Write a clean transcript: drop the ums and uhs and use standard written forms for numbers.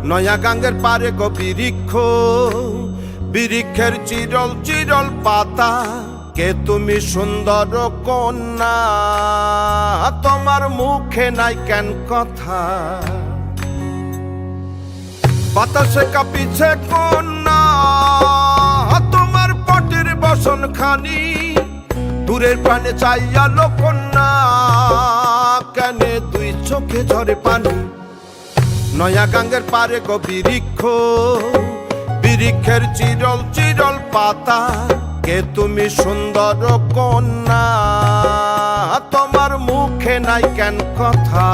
নয়া গাঙ্গের পারে গো বৃক্ষ, বৃক্ষের চিরল চিরল পাতা। কে তুমি সুন্দর কন্যা, তোমার মুখে নাই কেন কথা? বাতাসে কাঁপিছে কন্যা, তোমার পটের বসন খানি। দূরের প্রাণে চাইয়ালো কন্যা, কেনে দুই চোখে ঝরে পানি। নয়া গাঙ্গের পারে গো বৃক্ষ, বৃক্ষের চিরল চিরল পাতা। কে তুমি সুন্দর কন্যা, তোমার মুখে নাই কেন কথা?